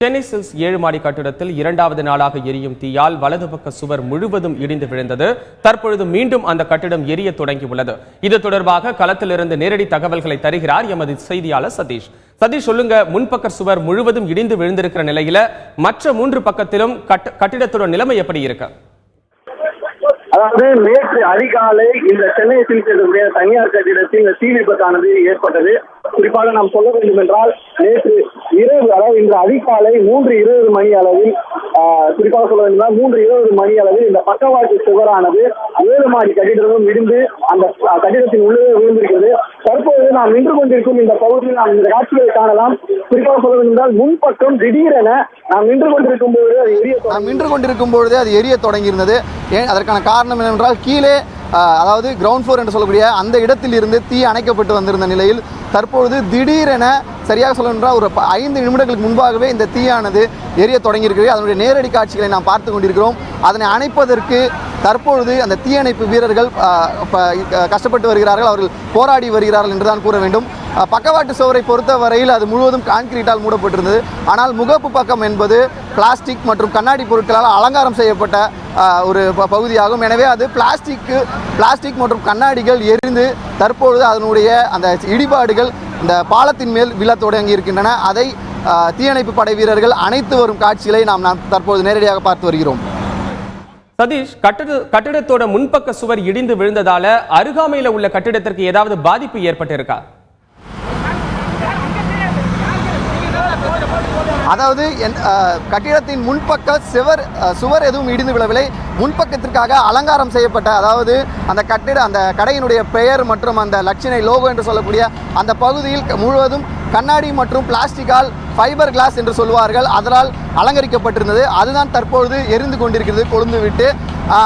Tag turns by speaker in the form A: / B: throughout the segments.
A: Chennai silks 7 மாடி கட்டிடத்தில் இரண்டாவது நாளாக எரியும் தீயால் வலது பக்க சுவர் முழுவதும் இடிந்து விழுந்தது. தற்பொழுது மீண்டும் அந்த கட்டிடம் எரிய தொடங்கியுள்ளது. இது தொடர்பாக களத்திலிருந்து நேரடி தகவல்களை தருகிறார் எமது செய்தியாளர் சதீஷ். சதீஷ், சொல்லுங்க, முன்பக்க சுவர் முழுவதும் இடிந்து விழுந்திருக்கிற நிலையில மற்ற 3 பக்கத்திலும் கட்டிடத்தோட நிலைமை எப்படி இருக்கு?
B: அதாவது நேற்று அதிகாலை இந்த சென்னை சில்ஸ் தனியார் கட்டிடத்தில் இந்த தீ விபத்தானது ஏற்பட்டது. குறிப்பாக நாம் சொல்ல வேண்டும் என்றால் நேற்று இரவு, அதாவது இன்று அதிகாலை 3:20 மணி அளவில், குறிப்பாக சொல்ல வேண்டும் என்றால் 3:20 மணி அளவில் இந்த பக்கவாட்டு சுவரானது 7 மாடி கட்டிடமும் இடிந்து அந்த கட்டிடத்தின் உள்ளே விழுந்திருக்கிறது. தற்போது நாம் நின்று கொண்டிருக்கும் இந்த பகுதியில் நாம் இந்த காட்சிகளை காணலாம். குறிப்பாக சொல்ல வேண்டும் என்றால் முன்பக்கம் திடீரென நாம் நின்று கொண்டிருக்கும் பொழுது அது எரிய தொடங்கியிருந்தது. அதற்கான காரணம் என்னவென்றால் கீழே, அதாவது கிரவுண்ட் ஃப்ளோர் என்று சொல்லக்கூடிய அந்த இடத்தில் இருந்து தீ அணைக்கப்பட்டு வந்திருந்த நிலையில் தற்பொழுது திடீரென, சரியாக சொல்லணும்ன்றால் ஒரு 5 நிமிடங்களுக்கு முன்பாகவே இந்த தீயானது எரிய தொடங்கியிருக்கிறது. அதனுடைய நேரடி காட்சிகளை நாம் பார்த்து கொண்டிருக்கிறோம். அதனை அணைப்பதற்கு தற்பொழுது அந்த தீயணைப்பு வீரர்கள் கஷ்டப்பட்டு வருகிறார்கள், அவர்கள் போராடி வருகிறார்கள் என்றுதான் கூற வேண்டும். பக்கவாட்டு சுவரை பொறுத்த வரையில் அது முழுவதும் கான்கிரீட்டால் மூடப்பட்டிருந்தது. ஆனால் முகப்பு பக்கம் என்பது பிளாஸ்டிக் மற்றும் கண்ணாடி பொருட்களால் அலங்காரம் செய்யப்பட்ட ஒரு பகுதியாகும். எனவே அது பிளாஸ்டிக் மற்றும் கண்ணாடிகள் எரிந்து தற்பொழுது அதனுடைய அந்த இடிபாடுகள் இந்த பாலத்தின் மேல் விழ தொடங்கி இருக்கின்றன. அதை தீயணைப்பு படை வீரர்கள் அணைத்து வரும் காட்சிகளை நாம் தற்போது நேரடியாக பார்த்து வருகிறோம்.
A: சதீஷ், கட்டிடத்தோட முன்பக்க சுவர் இடிந்து விழுந்ததால அருகாமையில் உள்ள கட்டிடத்திற்கு ஏதாவது பாதிப்பு ஏற்பட்டிருக்கா?
C: அதாவது கட்டிடத்தின் முன்பக்க சுவர் எதுவும் இடிந்து விழவில்லை. முன்பக்கத்திற்காக அலங்காரம் செய்யப்பட்ட, அதாவது அந்த கடையினுடைய பெயர் மற்றும் அந்த லட்சணை லோகோ என்று சொல்லக்கூடிய அந்த பகுதியில் முழுவதும் கண்ணாடி மற்றும் பிளாஸ்டிக்கால், ஃபைபர் கிளாஸ் என்று சொல்வார்கள், அதனால் அலங்கரிக்கப்பட்டிருந்தது. அதுதான் தற்பொழுது எரிந்து கொண்டிருக்கிறது, கொழுந்து விட்டு.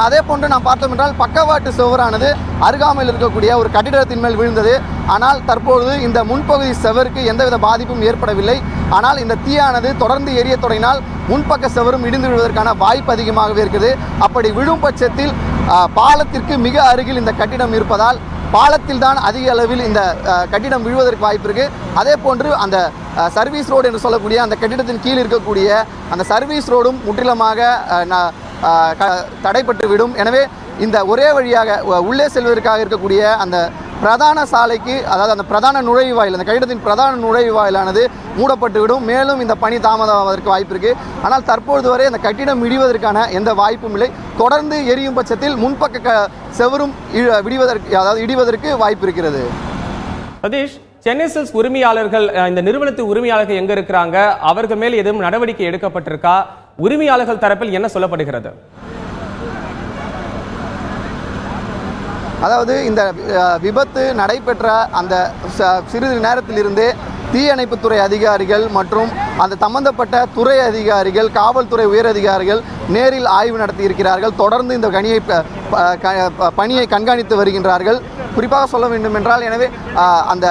C: அதே போன்று நாம் பார்த்தோம் என்றால் பக்கவாட்டு சுவரானது அருகாமையில் இருக்கக்கூடிய ஒரு கட்டிடத்தின் மேல் விழுந்தது. ஆனால் தற்பொழுது இந்த முன்பகுதி சுவருக்கு எந்தவித பாதிப்பும் ஏற்படவில்லை. ஆனால் இந்த தீயானது தொடர்ந்து எரிய தொடங்கினால் முன்பக்க சுவரும் இடிந்து விழுவதற்கான வாய்ப்பு அதிகமாகவே இருக்குது. அப்படி விழும் பட்சத்தில் பாலத்திற்கு மிக அருகில் இந்த கட்டிடம் இருப்பதால் பாலத்தில் தான் அதிக அளவில் இந்த கட்டிடம் விழுவதற்கு வாய்ப்பு இருக்கு. அதே போன்று அந்த சர்வீஸ் ரோடு என்று சொல்லக்கூடிய அந்த கட்டிடத்தின் கீழ் இருக்கக்கூடிய அந்த சர்வீஸ் ரோடும் முற்றிலுமாக தடைப்பட்டு விடும். எனவே இந்த ஒரே வழியாக உள்ளே செல்வதற்காக இருக்கக்கூடிய அந்த பிரதான சாலைக்கு, அதாவது அந்த பிரதான நுழைவாயில், அந்த கட்டிடத்தின் பிரதான நுழைவாயிலானது மூடப்பட்டுவிடும். மேலும் இந்த பணி தாமதமாவதற்கு வாய்ப்பு இருக்கு. ஆனால் தற்பொழுது வரை அந்த கட்டிடம் இடிவதற்கான எந்த வாய்ப்பும் இல்லை. தொடர்ந்து எரியும் பட்சத்தில் முன்பக்க செவரும் இடிவதற்கு வாய்ப்பு இருக்கிறது.
A: சதீஷ், சென்னை சில்ஸ் உரிமையாளர்கள், இந்த நிறுவனத்தின் உரிமையாளர்கள் எங்க இருக்கிறாங்க? அவர்கள் மேல் எதுவும் நடவடிக்கை எடுக்கப்பட்டிருக்கா? உரிமையாளர்கள் தரப்பில் என்ன சொல்லப்படுகிறது?
C: அதாவது இந்த விபத்து நடைபெற்ற அந்த சிறிது நேரத்திலிருந்து தீயணைப்புத்துறை அதிகாரிகள் மற்றும் அந்த சம்பந்தப்பட்ட துறை அதிகாரிகள், காவல்துறை உயரதிகாரிகள் நேரில் ஆய்வு நடத்தி இருக்கிறார்கள். தொடர்ந்து இந்த பணியை கண்காணித்து வருகின்றார்கள். குறிப்பாக சொல்ல வேண்டும் என்றால், எனவே அந்த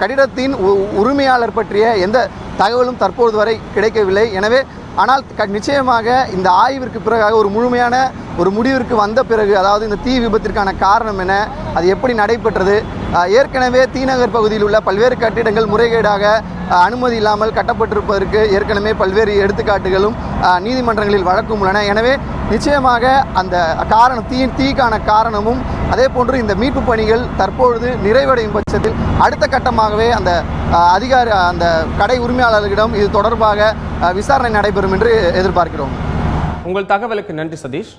C: கட்டிடத்தின் உரிமையாளர் பற்றிய எந்த தகவலும் தற்போது வரை கிடைக்கவில்லை. எனவே ஆனால் நிச்சயமாக இந்த ஆய்விற்கு பிறகாக ஒரு முழுமையான ஒரு முடிவிற்கு வந்த பிறகு, அதாவது இந்த தீ விபத்திற்கான காரணம் என்ன, அது எப்படி நடைபெற்றது, ஏற்கனவே தீநகர் பகுதியில் உள்ள பல்வேறு கட்டிடங்கள் முறைகேடாக அனுமதி இல்லாமல் கட்டப்பட்டிருப்பதற்கு ஏற்கனவே பல்வேறு எடுத்துக்காட்டுகளும் நீதிமன்றங்களில் வழக்கும் உள்ளன. எனவே நிச்சயமாக அந்த தீக்கான காரணமும் அதே போன்று இந்த மீட்பு பணிகள் தற்பொழுது நிறைவடையும் பட்சத்தில் அடுத்த கட்டமாகவே அந்த கடை உரிமையாளர்களிடம் இது தொடர்பாக விசாரணை நடைபெறும் என்று எதிர்பார்க்கிறோம்.
A: உங்கள் தகவலுக்கு நன்றி சதீஷ்.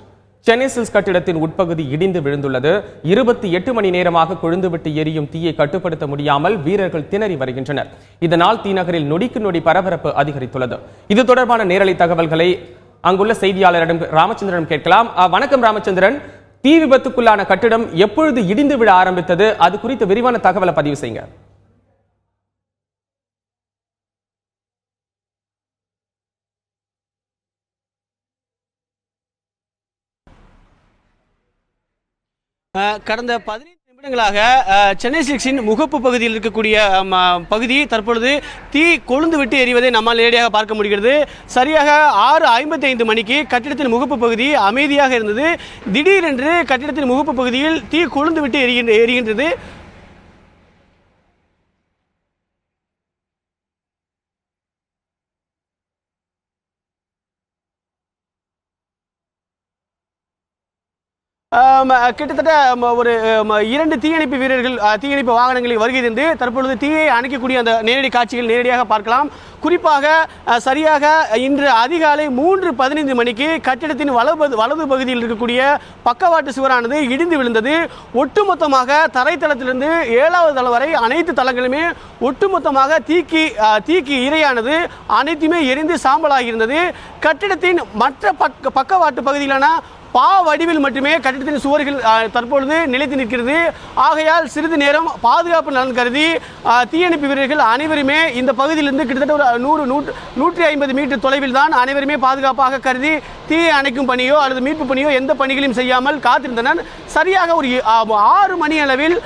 A: சென்னை சில்ஸ் கட்டிடத்தின் உட்பகுதி இடிந்து விழுந்துள்ளது. 28 மணி நேரமாக கொழுந்துவிட்டு எரியும் தீயை கட்டுப்படுத்த முடியாமல் வீரர்கள் திணறி வருகின்றனர். இதனால் தீநகரில் நொடிக்கு நொடி பரபரப்பு அதிகரித்துள்ளது. இது தொடர்பான நேரலை தகவல்களை அங்குள்ள செய்தியாளரிடம் ராமச்சந்திரன் கேட்கலாம். வணக்கம் ராமச்சந்திரன், தீ விபத்துக்குள்ளான கட்டிடம் எப்பொழுது இடிந்து விழ ஆரம்பித்தது? அது குறித்து விரிவான தகவலை பதிவு செய்யுங்க.
D: கடந்த 15 நிமிடங்களாக சென்னை சில்க்ஸின் முகப்பு பகுதியில் இருக்கக்கூடிய பகுதி தற்பொழுது தீ கொழுந்து விட்டு எரிவதை நம்மால் நேரடியாக பார்க்க முடிகிறது. சரியாக 6:55 மணிக்கு கட்டிடத்தின் முகப்பு பகுதி அமைதியாக இருந்தது. திடீரென்று கட்டிடத்தின் முகப்பு பகுதியில் தீ கொழுந்து விட்டு எரிகின்றது. கிட்டத்தட்ட ஒரு 2 தீயணைப்பு வீரர்கள் தீயணைப்பு வாகனங்களில் வருகை தந்து தற்பொழுது தீயை அணைக்கக்கூடிய அந்த நேரடி காட்சிகள் நேரடியாக பார்க்கலாம். குறிப்பாக சரியாக இன்று அதிகாலை 3:15 மணிக்கு கட்டிடத்தின் வலது பகுதியில் இருக்கக்கூடிய பக்கவாட்டு சுவரானது இடிந்து விழுந்தது. ஒட்டுமொத்தமாக தரைத்தளத்திலிருந்து 7வது தளம் வரை அனைத்து தளங்களுமே ஒட்டுமொத்தமாக தீக்கு இரையானது அனைத்துமே எரிந்து சாம்பலாகி இருந்தது. கட்டிடத்தின் மற்ற பக்கவாட்டு பகுதியிலான வடிவில் மட்டுமே கட்டிடத்தின் சுவர்கள் தற்பொழுது நிலைத்து நிற்கிறது. ஆகையால் சிறிது நேரம் பாதுகாப்பு நலன் கருதி தீயணைப்பு வீரர்கள் அனைவருமே இந்த பகுதியிலிருந்து கிட்டத்தட்ட ஒரு 100-150 மீட்டர் தொலைவில் தான் அனைவருமே பாதுகாப்பாக கருதி தீயை அணைக்கும் பணியோ அல்லது மீட்பு பணியோ எந்த பணிகளையும் செய்யாமல் காத்திருந்தனர். சரியாக ஒரு 6 மணி அளவில்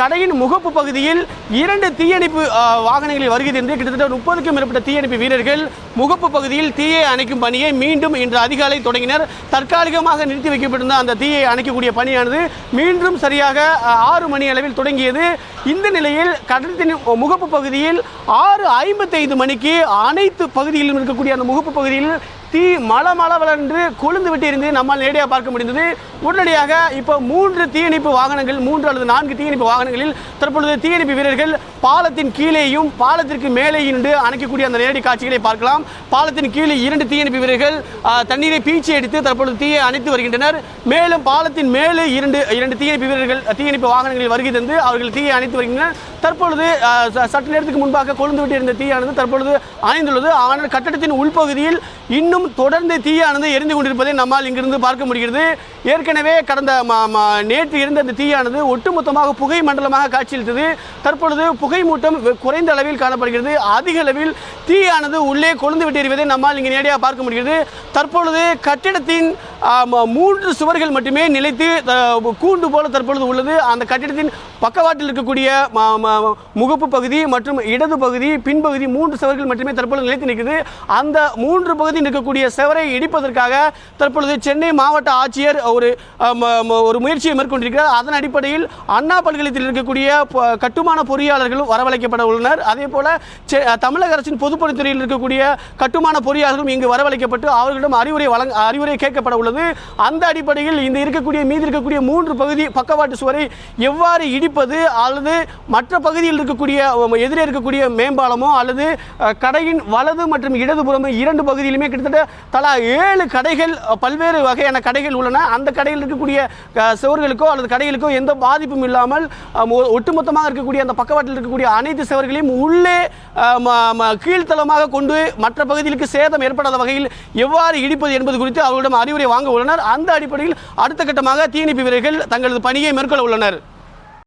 D: கடையின் முகப்பு பகுதியில் 2 தீயணைப்பு வாகனங்களில் வருகை தந்து கிட்டத்தட்ட 30க்கும் மேற்பட்ட தீயணைப்பு வீரர்கள் முகப்பு பகுதியில் தீயை அணைக்கும் பணியை மீண்டும் இன்று அதிகாலை தொடங்கினர். தற்காலிகமாக நிறுத்தி வைக்கப்பட்டிருந்த அந்த தீயை அணைக்கக்கூடிய பணியானது மீண்டும் சரியாக 6 மணி அளவில் தொடங்கியது. இந்த நிலையில் கட்டடத்தின் முகப்பு பகுதியில் 6:55 மணிக்கு அனைத்து பகுதிகளிலும் இருக்கக்கூடிய அந்த முகப்பு பகுதியில் தீ மளமளவென்று கொழுந்து விட்டு இருந்து நம்மால் நேரடியாக பார்க்க முடிந்தது. உடனடியாக இப்போ 3 தீயணைப்பு வாகனங்கள் 3 அல்லது 4 தீயணைப்பு வாகனங்களில் தற்பொழுது தீயணைப்பு வீரர்கள் பாலத்தின் கீழேயும் பாலத்திற்கு மேலேயும் நின்று அணைக்கக்கூடிய அந்த நேரடி காட்சிகளை பார்க்கலாம். பாலத்தின் கீழே 2 தீயணைப்பு வீரர்கள் தண்ணீரை பீச்சி அடித்து தற்பொழுது தீயை அணைத்து வருகின்றனர். மேலும் பாலத்தின் மேலே 2 தீயணைப்பு வீரர்கள் தீயணைப்பு வாகனங்களில் வருகை தந்து அவர்கள் தீயை அணைத்து வருகின்றனர். தற்பொழுது சற்று நேரத்துக்கு முன்பாக கொழுந்து விட்டு இருந்த தீயானது தற்பொழுது அணைந்துள்ளது. ஆனால் கட்டடத்தின் உள்பகுதியில் இன்னும் தொடர்ந்து தீயானது எரிந்து கொண்டிருப்பதை நம்மால் இங்கிருந்து பார்க்க முடிகிறது. ஏற்கனவே கடந்த நேற்று இருந்த அந்த தீயானது ஒட்டுமொத்தமாக புகை மண்டலமாக காட்சியளித்தது. தற்பொழுது புகை மூட்டம் குறைந்த அளவில் காணப்படுகிறது. அதிக அளவில் தீயானது உள்ளே கொழுந்து விட்டு எறிவதை நம்மால் இங்கே நேரடியாக பார்க்க முடிகிறது. தற்பொழுது கட்டிடத்தின் 3 சுவர்கள் மட்டுமே நிலைத்து கூண்டு போல தற்பொழுது உள்ளது. அந்த கட்டிடத்தின் பக்கவாட்டில் இருக்கக்கூடிய முகப்பு பகுதி மற்றும் இடது பகுதி பின்பகுதி 3 சுவர்கள் மட்டுமே தற்பொழுது நிலைத்து நிற்கிறது. அந்த 3 பகுதியில் இருக்கக்கூடிய சுவரை இடிப்பதற்காக தற்பொழுது சென்னை மாவட்ட ஆட்சியர் ஒரு முயற்சியை மேற்கொண்டிருக்கிறார். அதன் அடிப்படையில் அண்ணா பல்கலைக்கழகத்தில் இருக்கக்கூடிய கட்டுமான பொறியாளர்களும் வரவழைக்கப்பட உள்ளனர். அதே போல தமிழக அரசின் பொதுப்பணித்துறையில் இருக்கக்கூடிய கட்டுமான பொறியாளர்களும் இங்கு வரவழைக்கப்பட்டு அவர்களிடம் அறிவுரை கேட்கப்பட உள்ளது. அந்த அடிப்படையில் இந்த மீதி இருக்கக்கூடிய 3 பகுதி பக்கவாட்டு சுவரை எவ்வாறு இடிப்பது அல்லது மற்ற பகுதியில் இருக்கக்கூடிய எதிரே இருக்கக்கூடிய மேம்பாலமோ அல்லது கடையின் வலது மற்றும் இடதுபுறமோ 2 பகுதியிலுமே கிட்டத்தட்ட தலா 7 கடைகள் பல்வேறு வகையான கடைகள் உள்ளன. அந்த கடையில் இருக்கக்கூடிய சுவர்களுக்கோ அல்லது கடைகளுக்கோ எந்த பாதிப்பும் இல்லாமல் ஒட்டுமொத்தமாக இருக்கக்கூடிய அந்த பக்கவாட்டில் இருக்கக்கூடிய அனைத்து சுவர்களையும் உள்ளே கீழ்த்தளமாக கொண்டு மற்ற பகுதிகளுக்கு சேதம் ஏற்படாத வகையில் எவ்வாறு இடிப்பது என்பது குறித்து அவர்களிடம் அறிவுரை வாங்க உள்ளனர். அந்த அடிப்படையில் அடுத்த கட்டமாக தீயணைப்பு வீரர்கள் தங்களது பணியை மேற்கொள்ள உள்ளனர்.